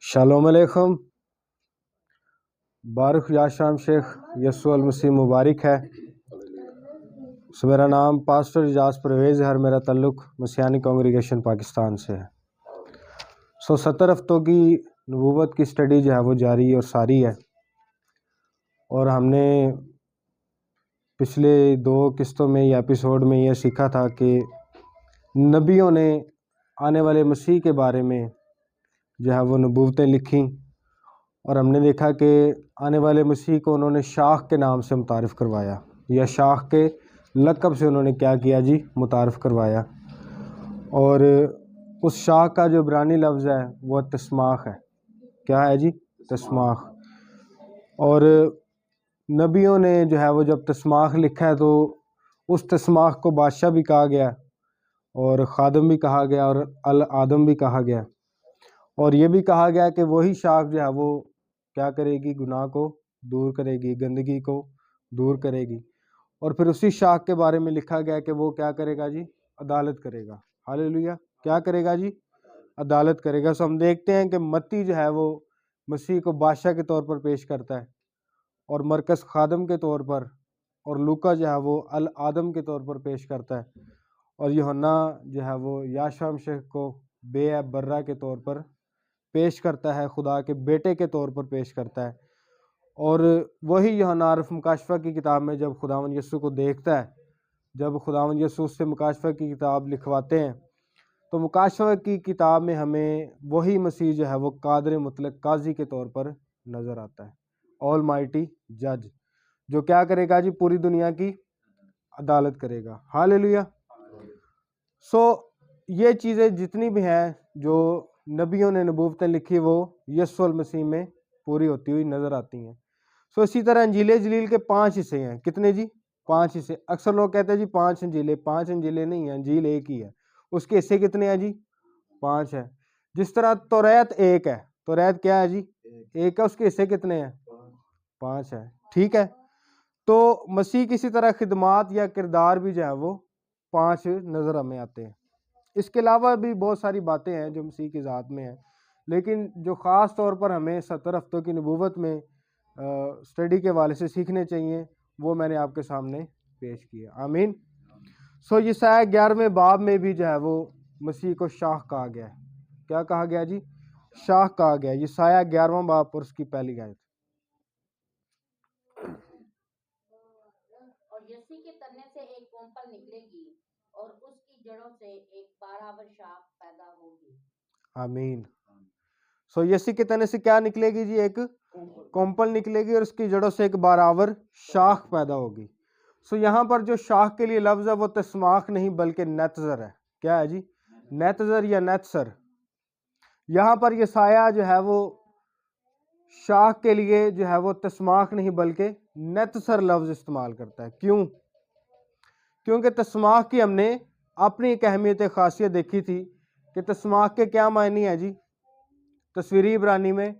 Shalom علیکم. بارک یاشام شیخ یسوع المسیح مبارک ہے. میرا نام پاسٹر اجاز پرویز ہے اور میرا تعلق مسیحانی کانگریگیشن پاکستان سے ہے. 70 ہفتوں کی نبوت کی سٹڈی جو ہے وہ جاری اور ساری ہے، اور ہم نے پچھلے 2 قسطوں میں یا ایپیسوڈ میں یہ سیکھا تھا کہ نبیوں نے آنے والے مسیح کے بارے میں جو ہے وہ نبوتیں لکھیں، اور ہم نے دیکھا کہ آنے والے مسیح کو انہوں نے شاخ کے نام سے متعارف کروایا، یا شاخ کے لقب سے انہوں نے کیا کیا جی، متعارف کروایا. اور اس شاخ کا جو عبرانی لفظ ہے وہ تسماخ ہے. کیا ہے جی؟ تسماخ. اور نبیوں نے جو ہے وہ جب تسماخ لکھا ہے تو اس تسماخ کو بادشاہ بھی کہا گیا، اور خادم بھی کہا گیا، اور الآدم بھی کہا گیا. اور یہ بھی کہا گیا کہ وہی شاخ جو ہے وہ کیا کرے گی؟ گناہ کو دور کرے گی، گندگی کو دور کرے گی. اور پھر اسی شاخ کے بارے میں لکھا گیا کہ وہ کیا کرے گا جی؟ عدالت کرے گا. ہاللیلویہ. کیا کرے گا جی؟ عدالت کرے گا. ہم دیکھتے ہیں کہ متی جو ہے وہ مسیح کو بادشاہ کے طور پر پیش کرتا ہے، اور مرکز خادم کے طور پر، اور لوکا جو ہے وہ الآدم کے طور پر پیش کرتا ہے، اور یوحنا جو ہے وہ یاشام شیخ کو بے برہ کے طور پر پیش کرتا ہے، خدا کے بیٹے کے طور پر پیش کرتا ہے. اور وہی یوحنا عارف مکاشفہ کی کتاب میں جب خداوند یسوع کو دیکھتا ہے، جب خداوند یسوع سے مکاشفہ کی کتاب لکھواتے ہیں، تو مکاشفہ کی کتاب میں ہمیں وہی مسیح جو ہے وہ قادر مطلق قاضی کے طور پر نظر آتا ہے، آل مائٹی جج، جو کیا کرے گا جی؟ پوری دنیا کی عدالت کرے گا. ہاللیلویہ. یہ چیزیں جتنی بھی ہیں جو نبیوں نے نبوتیں لکھی وہ یسوع المسیح میں پوری ہوتی ہوئی نظر آتی ہیں. اسی طرح انجیل جلیل کے 5 حصے ہیں. کتنے جی؟ 5 حصے. اکثر لوگ کہتے ہیں جی 5 انجیلیں. 5 انجیلیں نہیں ہیں، انجیل ایک ہی ہے. اس کے حصے کتنے ہیں جی؟ 5 ہے. جس طرح توریت ایک ہے. توریت کیا ہے جی؟ ایک ہے. اس کے حصے کتنے ہیں؟ 5 ہے. ٹھیک ہے. تو مسیح کسی طرح خدمات یا کردار بھی جو ہے وہ 5 نظر ہمیں آتے ہیں. اس کے علاوہ بھی بہت ساری باتیں ہیں جو مسیح کی ذات میں ہیں، لیکن جو خاص طور پر ہمیں 70 ہفتوں کی نبوت میں سٹڈی کے حوالے سے سیکھنے چاہیے وہ میں نے آپ کے سامنے پیش کیا. آمین. یسایہ 11ویں باب میں بھی جو ہے وہ مسیح کو شاخ کہا گیا ہے. کیا کہا گیا جی؟ شاخ کہا گیا. یسایہ 11واں باب اور اس کی پہلی آیت. اور یسی کے تنے سے ایک کونپل نکلے گی اور اس کی جڑوں سے ایک بارآور شاخ پیدا ہوگی. آمین. یسی کے تنے سے کیا نکلے گی جی؟ ایک کونپل نکلے گی، اور اس کی جڑوں سے ایک بارآور شاخ پیدا ہوگی. یہاں پر جو شاخ کے لیے لفظ ہے وہ تسماخ نہیں بلکہ نیتزر ہے. کیا ہے جی؟ نیتزر یا نیتسر. یہاں پر یسایہ جو ہے وہ شاخ کے لیے جو ہے وہ تسماخ نہیں بلکہ نیتسر لفظ استعمال کرتا ہے. کیوں؟ کیونکہ تسماخ کی ہم نے اپنی ایک اہمیت خاصیت دیکھی تھی کہ تسماخ کے کیا معنی ہے جی تصویری عبرانی میں؟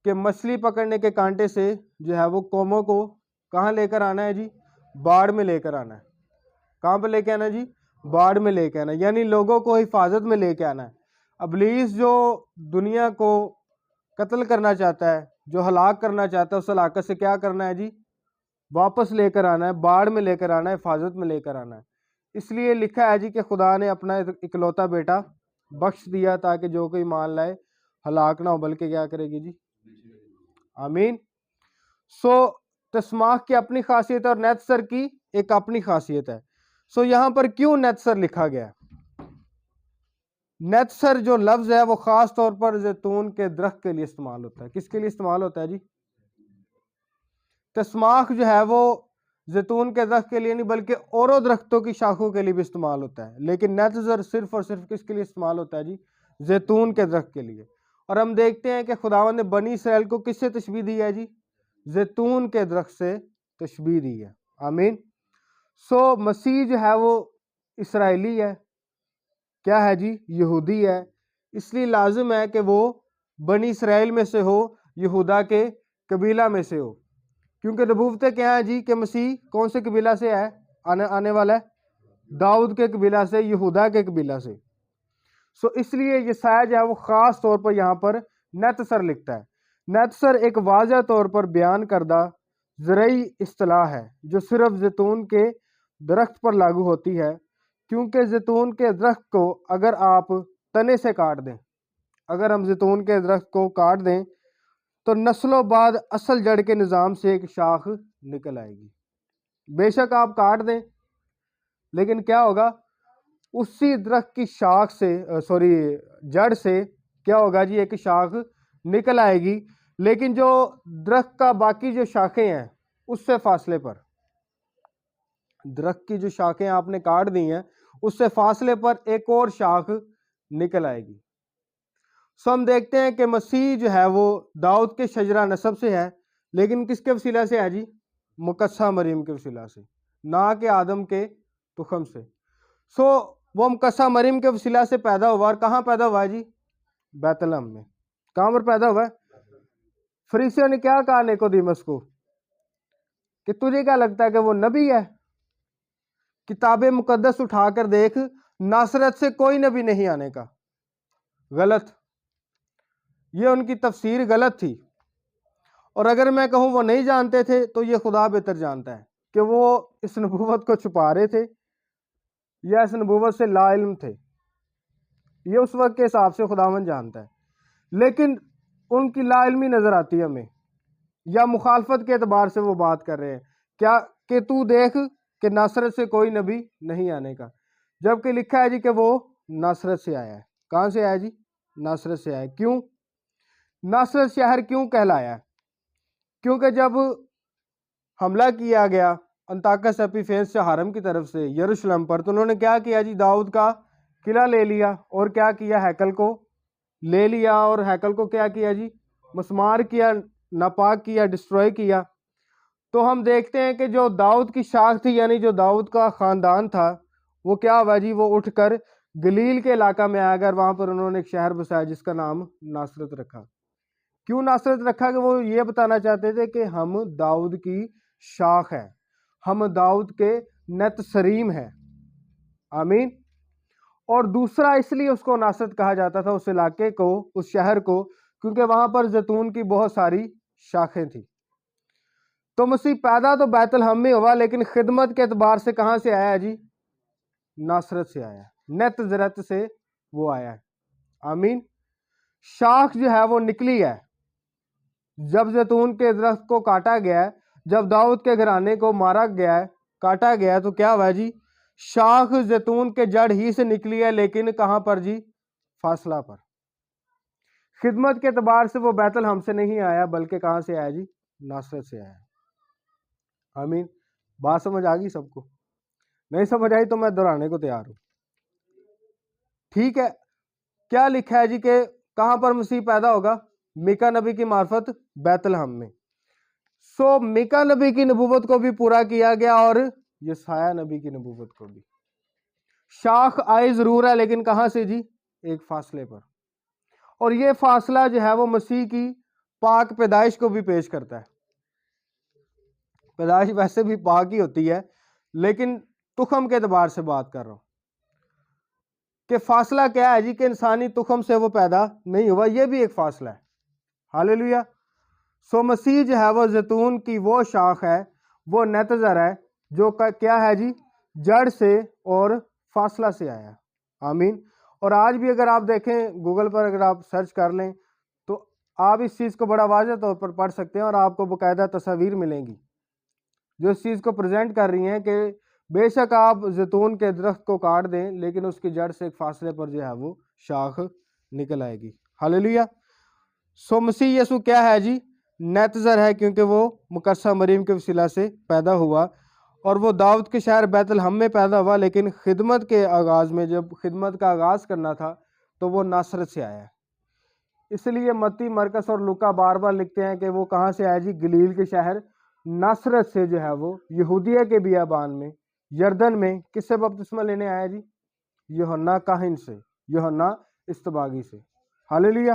کہ مچھلی پکڑنے کے کانٹے سے جو ہے وہ قوموں کو کہاں لے کر آنا ہے جی؟ باڑ میں لے کر آنا ہے. کہاں پہ لے کے آنا جی؟ باڑ میں لے کے آنا ہے، یعنی لوگوں کو حفاظت میں لے کے آنا ہے. ابلیس جو دنیا کو قتل کرنا چاہتا ہے، جو ہلاک کرنا چاہتا ہے، اس ہلاکت سے کیا کرنا ہے جی؟ واپس لے کر آنا ہے، باڑ میں لے کر آنا ہے، حفاظت میں لے کر آنا ہے. اس لیے لکھا ہے جی کہ خدا نے اپنا اکلوتا بیٹا بخش دیا تاکہ جو کوئی مان لائے ہلاک نہ ہو بلکہ کیا کرے گی جی؟ آمین. تسماخ کی اپنی خاصیت ہے اور نیتسر کی ایک اپنی خاصیت ہے. یہاں پر کیوں نیتسر لکھا گیا؟ نیتسر جو لفظ ہے وہ خاص طور پر زیتون کے درخت کے لیے استعمال ہوتا ہے. کس کے لیے استعمال ہوتا ہے جی؟ تسماخ جو ہے وہ زیتون کے درخت کے لیے نہیں بلکہ اوروں درختوں کی شاخوں کے لیے بھی استعمال ہوتا ہے، لیکن نیتزر صرف اور صرف کس کے لیے استعمال ہوتا ہے جی؟ زیتون کے درخت کے لیے. اور ہم دیکھتے ہیں کہ خداوند نے بنی اسرائیل کو کس سے تشبیہ دی ہے جی؟ زیتون کے درخت سے تشبیہ دی ہے. آمین. مسیح جو ہے وہ اسرائیلی ہے. کیا ہے جی؟ یہودی ہے. اس لیے لازم ہے کہ وہ بنی اسرائیل میں سے ہو، یہودا کے قبیلہ میں سے ہو، کیونکہ نبوتیں کیا ہیں جی کہ مسیح کون سے قبیلہ سے ہے؟ آنے والا ہے داؤد کے قبیلہ سے، یہودا کے قبیلہ سے. سو اس لیے یسایہ جو ہے وہ خاص طور پر یہاں پر نیتسر لکھتا ہے. نیتسر ایک واضح طور پر بیان کردہ زرعی اصطلاح ہے جو صرف زیتون کے درخت پر لاگو ہوتی ہے، کیونکہ زیتون کے درخت کو اگر آپ تنے سے کاٹ دیں، اگر ہم زیتون کے درخت کو کاٹ دیں تو نسلوں بعد اصل جڑ کے نظام سے ایک شاخ نکل آئے گی. بے شک آپ کاٹ دیں لیکن کیا ہوگا، اسی درخت کی شاخ سے جڑ سے کیا ہوگا جی، ایک شاخ نکل آئے گی. لیکن جو درخت کا باقی جو شاخیں ہیں اس سے فاصلے پر، درخت کی جو شاخیں آپ نے کاٹ دی ہیں اس سے فاصلے پر ایک اور شاخ نکل آئے گی. سو ہم دیکھتے ہیں کہ مسیح جو ہے وہ داؤد کے شجرہ نسب سے ہے، لیکن کس کے وسیلہ سے ہے جی؟ مقدسہ مریم کے وسیلہ سے، نہ کہ آدم کے تخم سے. سو وہ مقدسہ مریم کے وسیلہ سے پیدا ہوا، اور کہاں پیدا ہوا ہے جی؟ بیت لحم میں. کہاں پر پیدا ہوا ہے؟ فریسیوں نے کیا کہا نیکودیمس کو کہ تجھے کیا لگتا ہے کہ وہ نبی ہے؟ کتاب مقدس اٹھا کر دیکھ، ناصرت سے کوئی نبی نہیں آنے کا. غلط، یہ ان کی تفسیر غلط تھی. اور اگر میں کہوں وہ نہیں جانتے تھے تو یہ خدا بہتر جانتا ہے کہ وہ اس نبوت کو چھپا رہے تھے یا اس نبوت سے لا علم تھے. یہ اس وقت کے حساب سے خداوند جانتا ہے، لیکن ان کی لا علمی نظر آتی ہے ہمیں، یا مخالفت کے اعتبار سے وہ بات کر رہے ہیں کیا کہ تو دیکھ کہ ناصرت سے کوئی نبی نہیں آنے کا، جبکہ لکھا ہے جی کہ وہ ناصرت سے آیا ہے. کہاں سے آیا جی؟ ناصرت سے آیا. کیوں ناصرت شہر کیوں کہلایا ہے؟ کیونکہ جب حملہ کیا گیا انطاکس ایپیفینس سے حرم کی طرف سے یروشلم پر، تو انہوں نے کیا کیا جی؟ داؤد کا قلعہ لے لیا، اور کیا کیا؟ ہیکل کو لے لیا، اور ہیکل کو کیا کیا جی؟ مسمار کیا، ناپاک کیا، ڈسٹروائے کیا. تو ہم دیکھتے ہیں کہ جو داؤد کی شاخ تھی، یعنی جو داؤد کا خاندان تھا، وہ کیا ہوا جی؟ وہ اٹھ کر گلیل کے علاقہ میں آیا، وہاں پر انہوں نے ایک شہر بسایا جس کا نام ناصرت رکھا. کیوں ناصرت رکھا؟ کہ وہ یہ بتانا چاہتے تھے کہ ہم داؤد کی شاخ ہیں، ہم داؤد کے نتسریم ہیں. آمین. اور دوسرا اس لیے اس کو ناصرت کہا جاتا تھا، اس علاقے کو، اس شہر کو، کیونکہ وہاں پر زیتون کی بہت ساری شاخیں تھیں. تو مسیح پیدا تو بیت الحم میں ہوا، لیکن خدمت کے اعتبار سے کہاں سے آیا ہے جی؟ ناصرت سے آیا ہے، نتزرت سے وہ آیا ہے. آمین. شاخ جو ہے وہ نکلی ہے جب زیتون کے درخت کو کاٹا گیا ہے، جب داؤد کے گھرانے کو مارا گیا ہے، کاٹا گیا ہے، تو کیا ہوا جی؟ شاخ زیتون کے جڑ ہی سے نکلی ہے، لیکن کہاں پر جی؟ فاصلہ پر. خدمت کے اعتبار سے وہ بیت الحم سے نہیں آیا، بلکہ کہاں سے آیا جی؟ ناصرت سے آیا. آمین. بات سمجھ آ گئی سب کو؟ نہیں سمجھ آئی تو میں دہرانے کو تیار ہوں. ٹھیک ہے. کیا لکھا ہے جی کہ کہاں پر مسیح پیدا ہوگا؟ میکا نبی کی معرفت بیت الحم میں. سو میکا نبی کی نبوت کو بھی پورا کیا گیا، اور یسایہ نبی کی نبوت کو بھی. شاخ آئی ضرور ہے، لیکن کہاں سے جی؟ ایک فاصلے پر. اور یہ فاصلہ جو ہے وہ مسیح کی پاک پیدائش کو بھی پیش کرتا ہے. پیدائش ویسے بھی پاک ہی ہوتی ہے، لیکن تخم کے اعتبار سے بات کر رہا ہوں کہ فاصلہ کیا ہے جی؟ کہ انسانی تخم سے وہ پیدا نہیں ہوا، یہ بھی ایک فاصلہ ہے. ہاللیلویہ. سو مسیح جو ہے وہ زیتون کی وہ شاخ ہے، وہ نیتزر ہے، جو کیا ہے جی؟ جڑ سے اور فاصلہ سے آیا. آمین. اور آج بھی اگر آپ دیکھیں گوگل پر، اگر آپ سرچ کر لیں تو آپ اس چیز کو بڑا واضح طور پر پڑھ سکتے ہیں، اور آپ کو باقاعدہ تصاویر ملیں گی جو اس چیز کو پریزنٹ کر رہی ہیں کہ بے شک آپ زیتون کے درخت کو کاٹ دیں، لیکن اس کی جڑ سے ایک فاصلے پر جو ہے وہ شاخ نکل آئے گی. ہاللیلویہ. سو مسیح یسوع کیا ہے جی؟ نیتزر ہے، کیونکہ وہ مقدسہ مریم کے وسیلہ سے پیدا ہوا، اور وہ داؤد کے شہر بیت الحم میں پیدا ہوا، لیکن خدمت کے آغاز میں جب خدمت کا آغاز کرنا تھا تو وہ ناصرت سے آیا ہے. اس لیے متی، مرکس اور لوکا بار بار لکھتے ہیں کہ وہ کہاں سے آیا جی؟ گلیل کے شہر ناصرت سے، جو ہے وہ یہودیہ کے بیابان میں، یردن میں. کس سے بپتسمہ لینے آیا جی؟ یوحنا کاہن سے، یوحنا استباغی سے. ہاللیلویہ.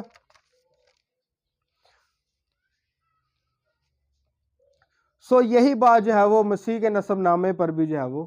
سو یہی بات جو ہے وہ مسیح کے نسب نامے پر بھی جو ہے وہ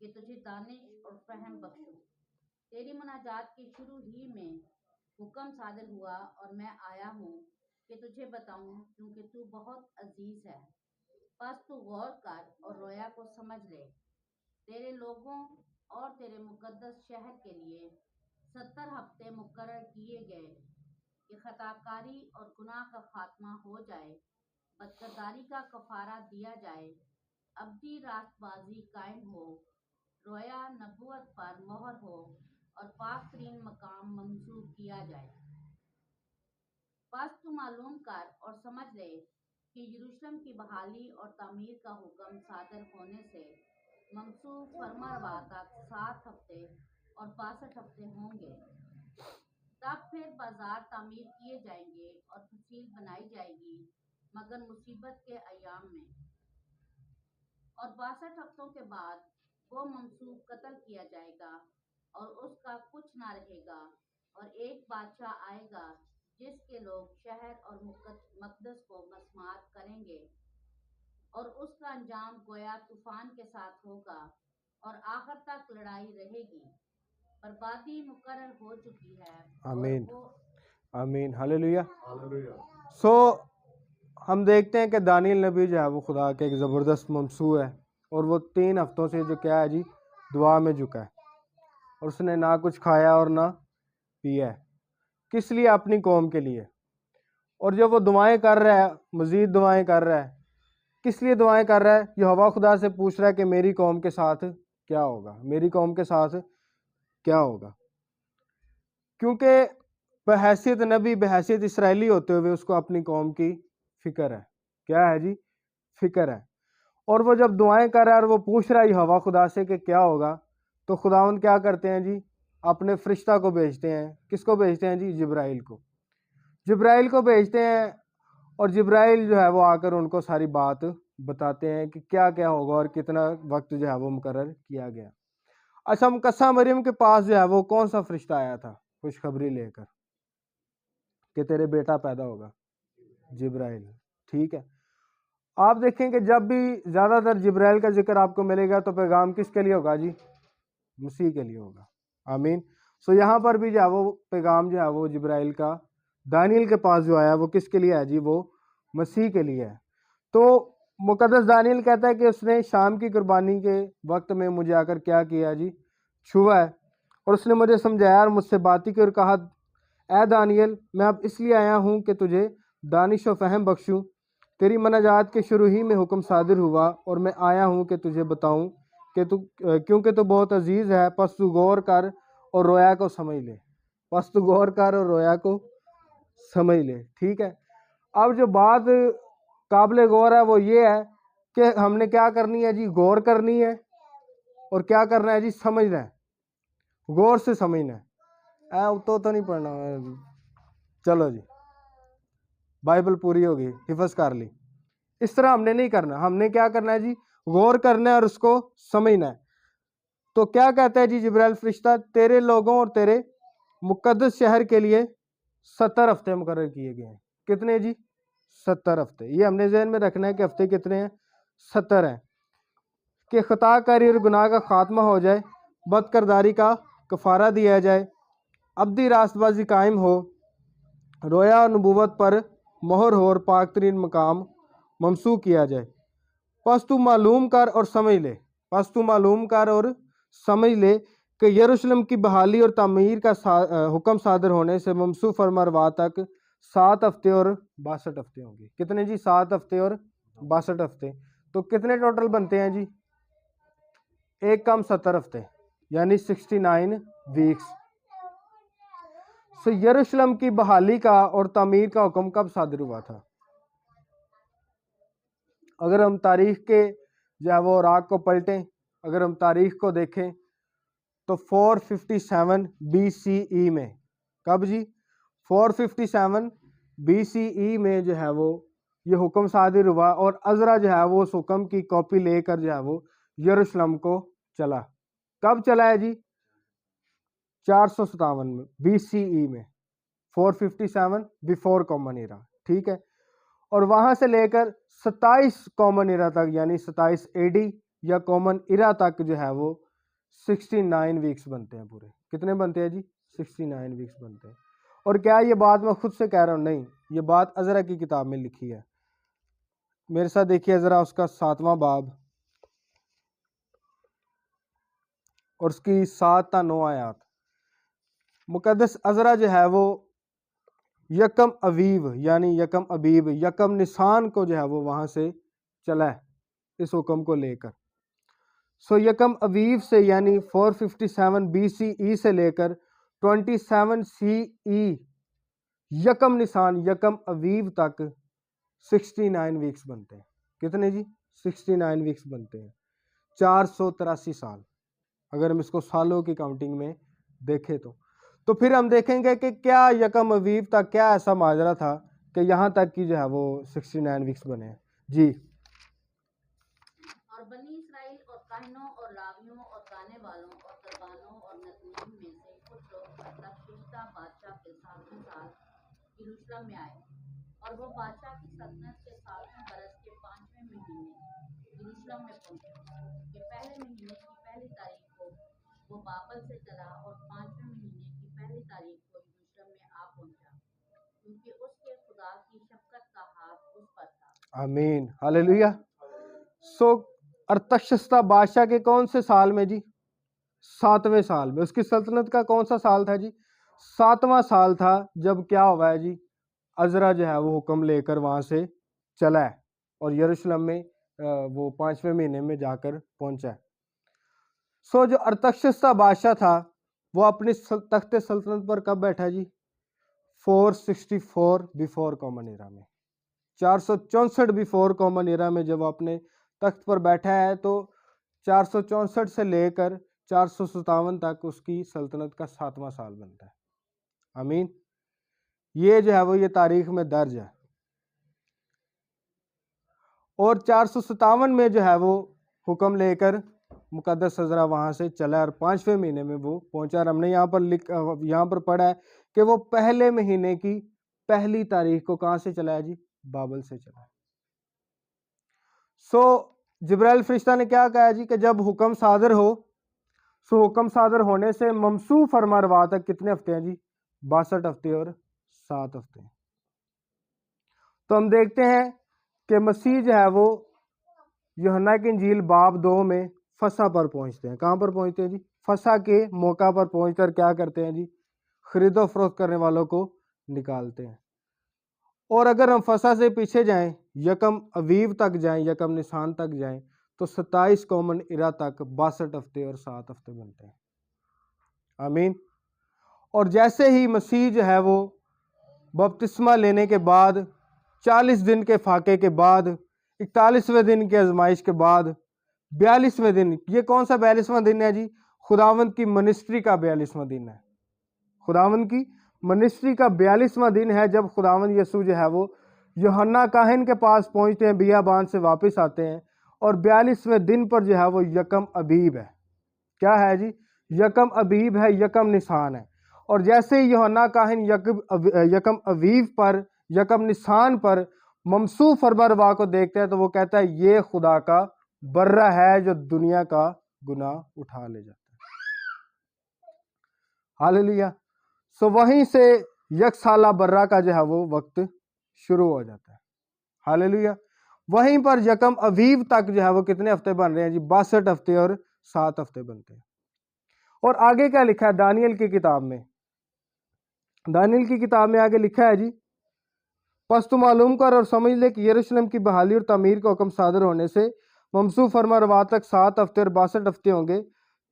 کہ تجھے دانش اور فہم بخشوں۔ تیری مناجات کے شروع ہی میں حکم صادر ہوا اور میں آیا ہوں کہ تجھے بتاؤں کیونکہ تو بہت عزیز ہے۔ پس تو غور کر اور رویا کو سمجھ لے۔ تیرے لوگوں اور تیرے مقدس شہر کے لیے 70 ہفتے مقرر کیے گئے کہ خطا کاری اور گناہ کا خاتمہ ہو جائے، بدکرداری کا کفارہ دیا جائے، ابدی راست بازی قائم ہو، رویا نبوت پر مہر ہو اور پاک ترین مقام منسوخ کیا جائے۔ پس تو معلوم کر اور سمجھ لے کہ یروشلم کی بحالی اور تعمیر کا حکم صادر ہونے سے منسوخ فرمانروا تک 7 ہفتے اور 62 ہفتے ہوں گے۔ تب پھر بازار تعمیر کیے جائیں گے اور فصیل بنائی جائے گی، مگر مصیبت کے ایام میں۔ اور 62 ہفتوں کے بعد وہ منسوخ قتل کیا جائے گا اور اس کا کچھ نہ رہے گا، اور ایک بادشاہ آئے گا جس کے لوگ شہر اور مقدس کو مسمار کریں گے، اور اس کا انجام گویا طوفان کے ساتھ ہوگا، اور آخر تک لڑائی رہے گی۔ بربادی مقرر ہو چکی ہے اور آمین، وہ آمین، ہاللیلویہ۔ سو ہم دیکھتے ہیں کہ دانیل نبی جو ہے وہ خدا کے ایک زبردست ممسوح ہے، اور وہ 3 ہفتوں سے جو کیا ہے جی دعا میں جھکا ہے، اور اس نے نہ کچھ کھایا اور نہ پیا ہے۔ کس لیے؟ اپنی قوم کے لیے۔ اور جب وہ دعائیں کر رہا ہے، مزید دعائیں کر رہا ہے، کس لیے دعائیں کر رہا ہے؟ یہوہ خدا سے پوچھ رہا ہے کہ میری قوم کے ساتھ کیا ہوگا، میری قوم کے ساتھ کیا ہوگا، کیونکہ بحیثیت نبی، بحیثیت اسرائیلی ہوتے ہوئے اس کو اپنی قوم کی فکر ہے۔ کیا ہے جی؟ فکر ہے۔ اور وہ جب دعائیں کر رہا ہے اور وہ پوچھ رہا ہے یہوہ خدا سے کہ کیا ہوگا، تو خداوند کیا کرتے ہیں جی؟ اپنے فرشتہ کو بھیجتے ہیں۔ کس کو بھیجتے ہیں جی؟ جبرائیل کو۔ جبرائیل کو بھیجتے ہیں، اور جبرائیل جو ہے وہ آ کر ان کو ساری بات بتاتے ہیں کہ کیا کیا ہوگا اور کتنا وقت جو ہے وہ مقرر کیا گیا۔ اچھا، مقدسہ مریم کے پاس جو ہے وہ کون سا فرشتہ آیا تھا خوشخبری لے کر کہ تیرے بیٹا پیدا ہوگا؟ جبرائیل۔ ٹھیک ہے، آپ دیکھیں کہ جب بھی زیادہ تر جبرائیل کا ذکر آپ کو ملے گا تو پیغام کس کے لیے ہوگا جی؟ مسیح کے لیے ہوگا۔ آمین۔ سو یہاں پر بھی جو ہے وہ پیغام جو ہے وہ جبرائیل کا دانیل کے پاس جو آیا وہ کس کے لیے ہے جی؟ وہ مسیح کے لیے ہے۔ تو مقدس دانیل کہتا ہے کہ اس نے شام کی قربانی کے وقت میں مجھے آ کر کیا کیا جی؟ چھوا ہے، اور اس نے مجھے سمجھایا اور مجھ سے باتیں کی اور کہا، اے دانیل، میں اب اس لیے آیا ہوں کہ تجھے دانش و فہم بخشوں۔ تیری مناجات کے شروع ہی میں حکم صادر ہوا اور میں آیا ہوں کہ تجھے بتاؤں کہ کیونکہ تو بہت عزیز ہے، پس تو غور کر اور رویا کو سمجھ لے۔ پس تو غور کر اور رویا کو سمجھ لے۔ ٹھیک ہے، اب جو بات قابل غور ہے وہ یہ ہے کہ ہم نے کیا کرنی ہے جی؟ غور کرنی ہے، اور کیا کرنا ہے جی؟ سمجھنا ہے، غور سے سمجھنا ہے۔ تو نہیں پڑھنا، چلو جی بائبل پوری ہوگی، حفظ کر لی۔ اس طرح ہم نے نہیں کرنا، ہم نے کیا کرنا ہے جی؟ غور کرنا ہے اور اس کو سمجھنا ہے۔ تو کیا کہتا ہے جی جبرائیل فرشتہ؟ تیرے لوگوں اور تیرے مقدس شہر کے لیے 70 ہفتے مقرر کیے گئے ہیں۔ کتنے جی؟ 70 ہفتے۔ یہ ہم نے ذہن میں رکھنا ہے کہ ہفتے کتنے ہیں؟ 70 ہیں، کہ خطا کاری اور گناہ کا خاتمہ ہو جائے، بد کرداری کا کفارہ دیا جائے، ابدی راست بازی قائم ہو، رویا اور نبوت پر مہر ہو، اور پاک ترین مقام منسوخ کیا جائے۔ پس تو معلوم کر اور سمجھ لے، پس تو معلوم کر اور سمجھ لے کہ یروشلم کی بحالی اور تعمیر کا حکم صادر ہونے سے منسوخ فرمانروا تک 7 ہفتے اور 62 ہفتے ہوں گے۔ کتنے جی؟ 7 ہفتے اور 62 ہفتے۔ تو کتنے ٹوٹل بنتے ہیں جی؟ ایک کم 70 ہفتے، یعنی 69 ویکس۔ سو یروشلم کی بحالی کا اور تعمیر کا حکم کب صادر ہوا تھا؟ اگر ہم تاریخ کے جو ہے وہ اوراق کو پلٹیں، اگر ہم تاریخ کو دیکھیں تو 457 بی سی ای میں، کب جی؟ 457 بی سی ای میں جو ہے وہ یہ حکم صادر ہوا، اور عزرا جو ہے وہ اس حکم کی کاپی لے کر جو ہے وہ یروشلم کو چلا۔ کب چلا ہے جی؟ 457 میں، بی سی ای میں، 457 بیفور کامن ایرا۔ ٹھیک ہے، اور وہاں سے لے کر 27 کامن ایرا تک، یعنی 27 اے ڈی یا کامن ایرا تک جو ہے وہ 69 ویکس بنتے ہیں پورے. کتنے بنتے ہیں جی؟ 69 ویکس بنتے ہیں. اور کیا یہ بات میں خود سے کہہ رہا ہوں؟ نہیں، یہ بات عذرا کی کتاب میں لکھی ہے. میرے ساتھ دیکھیے ذرا اس کا 7واں باب اور اس کی 7 تا 9 آیات. مقدس عذرا جو ہے وہ یکم ابیب یعنی یکم ابیب یکم نسان کو جو ہے وہ وہاں سے چلا ہے اس حکم کو لے کر. سو یکم ابیب سے یعنی 457 BCE سے لے کر 27 CE یکم نسان یکم ابیب تک 69 ویکس بنتے ہیں. کتنے جی؟ 69 ویکس بنتے ہیں. 483 سال اگر ہم اس کو سالوں کی کاؤنٹنگ میں دیکھیں تو پھر ہم دیکھیں گے کہ کیا یکم ابیب تک کیا ایسا ماجرا تھا کہ یہاں تک کی جو ہے وہ 69 ویکس بنے ہیں. جی. اور بنی اسرائیل اور کاہنوں اور لاویوں اور گانے والوں اور دربانوں اور نتنیم میں سے کچھ لوگ ارتحششتہ بادشاہ کے 7ویں سال یروشلم میں آئے، اور وہ بادشاہ کی سلطنت کے 7ویں برس کے 5ویں مہینے یروشلم میں پہنچے کہ پہلے مہینے کی پہلی تاریخ کو وہ بابل سے چلا اور 5ویں مہینے کی پہلی تاریخ کو یروشلم میں آ پہنچا، کیونکہ اس کے خدا کی شفقت کا ہاتھ اس پر تھا. آمین ہاللیلویہ. سو ارتحشستہ بادشاہ کے کون سے سال میں جی؟ 7ویں سال میں. اس کی سلطنت کا کون سا سال تھا جی؟ 7واں سال تھا. جب کیا ہوا ہے جی؟ عذرا جو ہے وہ حکم لے کر وہاں سے چلا ہے اور یروشلم میں وہ 5ویں مہینے میں جا کر پہنچا ہے. سو جو ارتحشستہ بادشاہ تھا وہ اپنی تخت سلطنت پر کب بیٹھا جی؟ 464 بیفور کامن ایرا میں. 464 بیفور کامن ایرا میں جب وہ اپنے تخت پر بیٹھا ہے تو 464 سے لے کر 457 تک اس کی سلطنت کا 7واں سال بنتا ہے. آمین. یہ جو ہے وہ یہ تاریخ میں درج ہے. اور 457 میں جو ہے وہ حکم لے کر مقدس عذرا وہاں سے چلا اور 5ویں مہینے میں وہ پہنچا. اور ہم نے یہاں پر پڑھا ہے کہ وہ پہلے مہینے کی پہلی تاریخ کو کہاں سے چلا ہے جی؟ بابل سے چلا ہے. سو جبرائیل فرشتہ نے کیا کہا جی کہ جب حکم صادر ہو، سو حکم صادر ہونے سے ممسوح فرما روا تک کتنے ہفتے ہیں جی؟ 62 ہفتے اور 7 ہفتے. تو ہم دیکھتے ہیں کہ مسیح جو ہے وہ یوحنا کی انجیل باب 2 میں فسح پر پہنچتے ہیں. کہاں پر پہنچتے ہیں جی؟ فسح کے موقع پر پہنچ کر کیا کرتے ہیں جی؟ خرید و فروخت کرنے والوں کو نکالتے ہیں. اور اگر ہم فسح سے پیچھے جائیں، یکم ابیب تک جائیں، یکم نسان تک جائیں تو 27 کامن ایرا تک 62 ہفتے اور 7 ہفتے بنتے ہیں. آمین. اور جیسے ہی مسیح جو ہے وہ بپتسمہ لینے کے بعد 40 دن کے فاقے کے بعد 41ویں دن کی آزمائش کے بعد 42ویں دن، یہ کون سا 42واں دن ہے جی؟ خداوند کی منسٹری کا 42واں دن ہے. خداوند کی منسٹری کا 42واں دن ہے جب خداوند یسوع جو ہے وہ یوحنا کاہن کے پاس پہنچتے ہیں، بیابان سے واپس آتے ہیں اور 42ویں دن پر جو ہے وہ یکم ابیب ہے. کیا ہے جی؟ یکم ابیب ہے، یکم نسان ہے. اور جیسے ہی یوحنا کاہن یکم ابیب پر یکم نسان پر ممسوح فرما روا کو دیکھتا ہے تو وہ کہتا ہے یہ خدا کا برہ ہے جو دنیا کا گناہ اٹھا لے جاتا ہے. ہاللیلویہ. سو وہیں سے یک سالہ برہ کا جو ہے وہ وقت شروع ہو جاتا ہے. ہاللیلویہ. وہیں پر یکم ابیب تک جو ہے وہ کتنے ہفتے بن رہے ہیں جی؟ 62 ہفتے اور 7 ہفتے بنتے ہیں. اور آگے کیا لکھا ہے دانیل کی کتاب میں؟ دانیل کی کتاب میں آگے لکھا ہے جی پس تو معلوم کر اور سمجھ لے کہ یروشلم کی بحالی اور تعمیر کا حکم صادر ہونے سے ممسوح فرما روا تک 7 ہفتے اور 62 ہفتے ہوں گے.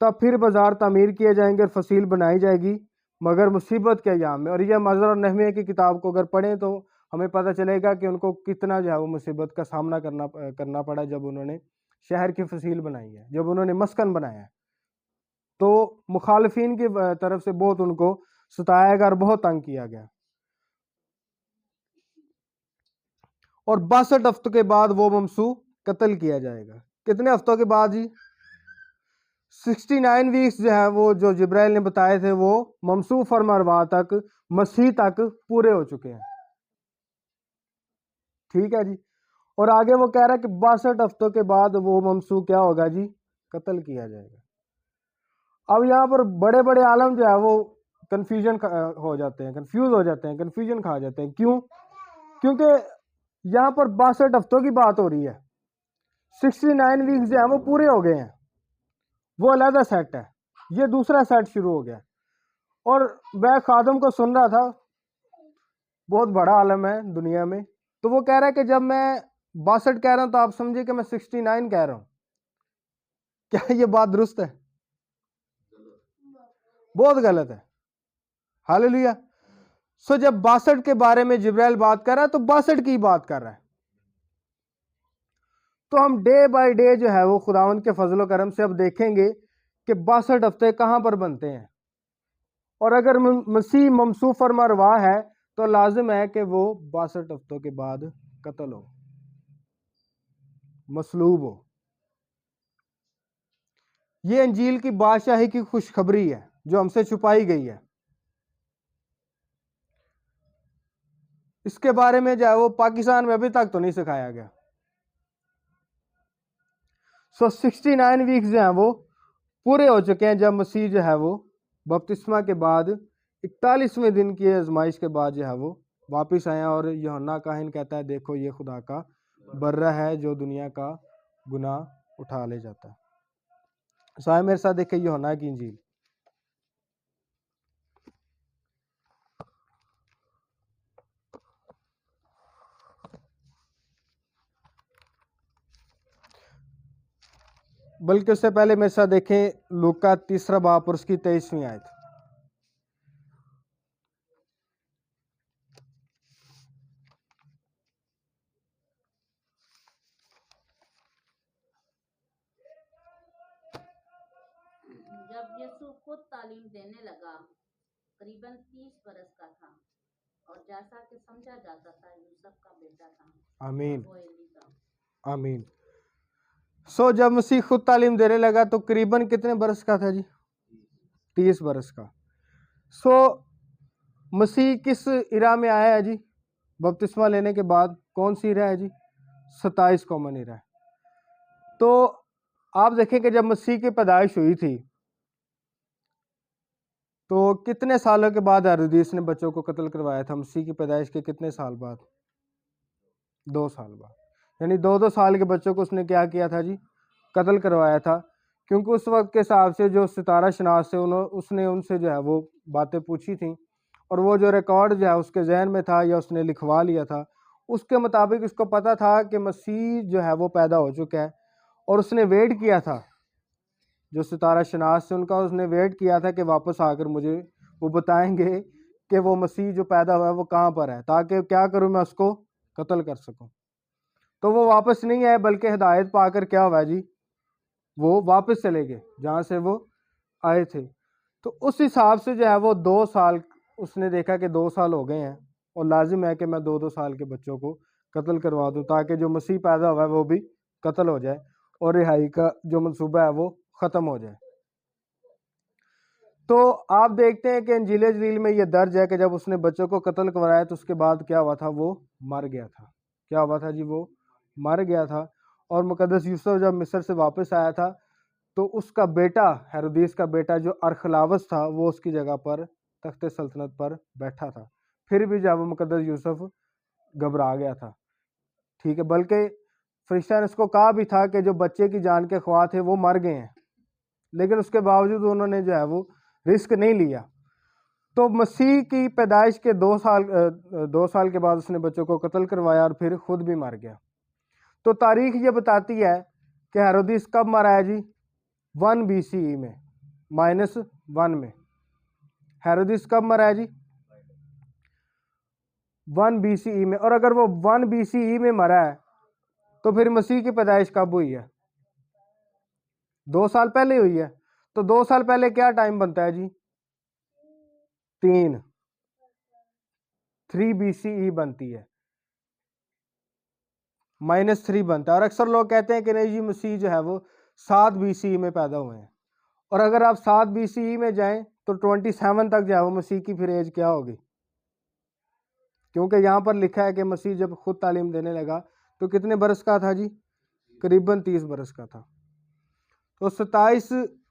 تب پھر بازار تعمیر کیے جائیں گے اور فصیل بنائی جائے گی مگر مصیبت کے ایام میں. اور یہ مزر اور نحمیہ کی کتاب کو اگر پڑھیں تو ہمیں پتہ چلے گا کہ ان کو کتنا جو ہے وہ مصیبت کا سامنا کرنا پڑا جب انہوں نے شہر کی فصیل بنائی ہے، جب انہوں نے مسکن بنایا ہے. تو مخالفین کی طرف سے بہت ان کو ستایا گیا اور بہت تنگ کیا گیا. اور 62 ہفتوں کے بعد وہ ممسوح قتل کیا جائے گا. کتنے ہفتوں کے بعد جی؟ 69 ویکس جو ہے وہ جو جبرائیل نے بتائے تھے وہ ممسوح فرما روا تک مسیح تک پورے ہو چکے ہیں. ٹھیک ہے جی. اور آگے وہ کہہ رہا ہے کہ 62 ہفتوں کے بعد وہ ممسوح کیا ہوگا جی؟ قتل کیا جائے گا. اب یہاں پر بڑے بڑے عالم جو ہے وہ کنفیوژن ہو جاتے ہیں، کنفیوز ہو جاتے ہیں، کنفیوژن کھا جاتے ہیں. کیوں؟ کیونکہ یہاں پر 62 ہفتوں کی بات ہو رہی ہے. 69 ویکس جو ہیں وہ پورے ہو گئے ہیں، وہ علیحدہ سیٹ ہے. یہ دوسرا سیٹ شروع ہو گیا. اور میں خادم کو سن رہا تھا، بہت بڑا عالم ہے دنیا میں، تو وہ کہہ رہا ہے کہ جب میں 62 کہہ رہا ہوں تو آپ سمجھے کہ میں 69 کہہ رہا ہوں. کیا یہ بات درست ہے؟ بہت غلط ہے. ہاللیلویا. سو جب 62 کے بارے میں جبرائیل بات کر رہا ہے تو 62 کی بات کر رہا ہے. تو ہم ڈے بائی ڈے جو ہے وہ خداوند کے فضل و کرم سے اب دیکھیں گے کہ 62 ہفتے کہاں پر بنتے ہیں. اور اگر مسیح ممسوح فرما روا ہے تو لازم ہے کہ وہ 62 ہفتوں کے بعد قتل ہو، مصلوب ہو. یہ انجیل کی بادشاہی کی خوشخبری ہے جو ہم سے چھپائی گئی ہے. اس کے بارے میں جو ہے وہ پاکستان میں ابھی تک تو نہیں سکھایا گیا. سو 69 ویکس جو ہیں وہ پورے ہو چکے ہیں جب مسیح جو ہے وہ بپتسمہ کے بعد 41ویں دن کی آزمائش کے بعد جو ہے وہ واپس آیا. اور یوحنا کاہن کہتا ہے دیکھو یہ خدا کا برہ ہے جو دنیا کا گناہ اٹھا لے جاتا ہے. سائے میرے ساتھ دیکھیں یوحنا کی انجیل بلکہ اس سے پہلے میرے ساتھ دیکھیں لوکا 3 باب اور اس کی 23ویں آیت. جب یسوع خود تعلیم دینے لگا قریباً 30 برس کا تھا اور جیسا کہ سمجھا جاتا تھا یوسف کا بیٹا تھا. آمین وہ ایلی تھا. آمین. سو جب مسیح خود تعلیم دینے لگا تو قریباً کتنے برس کا تھا جی؟ 30 برس کا. سو مسیح کس ایرا میں آیا ہے جی؟ بپتسمہ لینے کے بعد کون سی ایرا ہے جی؟ 27 کامن ایرا ہے. تو آپ دیکھیں کہ جب مسیح کی پیدائش ہوئی تھی تو کتنے سالوں کے بعد ہیرودیس نے بچوں کو قتل کروایا تھا؟ مسیح کی پیدائش کے کتنے سال بعد؟ 2 سال بعد. یعنی 2 سال کے بچوں کو اس نے کیا تھا جی؟ قتل کروایا تھا. کیونکہ اس وقت کے حساب سے جو ستارہ شناس تھے اس نے ان سے جو ہے وہ باتیں پوچھی تھیں، اور وہ جو ریکارڈ جو ہے اس کے ذہن میں تھا یا اس نے لکھوا لیا تھا، اس کے مطابق اس کو پتا تھا کہ مسیح جو ہے وہ پیدا ہو چکا ہے. اور اس نے ویٹ کیا تھا، جو ستارہ شناس سے ان کا اس نے ویٹ کیا تھا کہ واپس آ کر مجھے وہ بتائیں گے کہ وہ مسیح جو پیدا ہوا ہے وہ کہاں پر ہے، تاکہ کیا کروں میں اس کو قتل کر سکوں. تو وہ واپس نہیں آئے بلکہ ہدایت پا کر کیا ہوا جی؟ وہ واپس چلے گئے جہاں سے وہ آئے تھے. تو اس حساب سے جو ہے وہ 2 سال اس نے دیکھا کہ 2 سال ہو گئے ہیں اور لازم ہے کہ میں 2 سال کے بچوں کو قتل کروا دوں تاکہ جو مسیح پیدا ہوا ہے وہ بھی قتل ہو جائے اور رہائی کا جو منصوبہ ہے وہ ختم ہو جائے. تو آپ دیکھتے ہیں کہ انجیل جلیل میں یہ درج ہے کہ جب اس نے بچوں کو قتل کروایا تو اس کے بعد کیا ہوا تھا؟ وہ مر گیا تھا. کیا ہوا تھا جی؟ وہ مر گیا تھا. اور مقدس یوسف جب مصر سے واپس آیا تھا تو اس کا بیٹا ہیرودیس کا بیٹا جو ارخلاوس تھا وہ اس کی جگہ پر تخت سلطنت پر بیٹھا تھا. پھر بھی جب وہ مقدس یوسف گھبرا گیا تھا، ٹھیک ہے، بلکہ فرشتہ نے اس کو کہا بھی تھا کہ جو بچے کی جان کے خواہ تھے وہ مر گئے ہیں، لیکن اس کے باوجود انہوں نے جو ہے وہ رسک نہیں لیا. تو مسیح کی پیدائش کے 2 سال کے بعد اس نے بچوں کو قتل کروایا اور پھر خود بھی مر گیا. تو تاریخ یہ بتاتی ہے کہ ہیرودیس کب مرا ہے جی؟ 1 BCE میں، -1 میں. ہیرودیس کب مرا ہے جی؟ 1 BCE میں. اور اگر وہ 1 BCE میں مرا ہے تو پھر مسیح کی پیدائش کب ہوئی ہے؟ 2 سال پہلے ہوئی ہے. تو 2 سال پہلے کیا ٹائم بنتا ہے جی؟ 3 BCE بنتی ہے، -3 بنتا ہے. اور اکثر لوگ کہتے ہیں کہ نہیں جی مسیح جو ہے وہ 7 BCE میں پیدا ہوئے ہیں. اور اگر آپ 7 BCE میں جائیں تو 27 تک جو ہے وہ مسیح کی پھر ایج کیا ہوگی؟ کیونکہ یہاں پر لکھا ہے کہ مسیح جب خود تعلیم دینے لگا تو کتنے برس کا تھا جی؟ قریباً 30 برس کا تھا. تو 27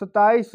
27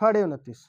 29.5।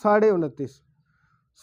29.5।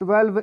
12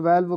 12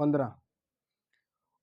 15।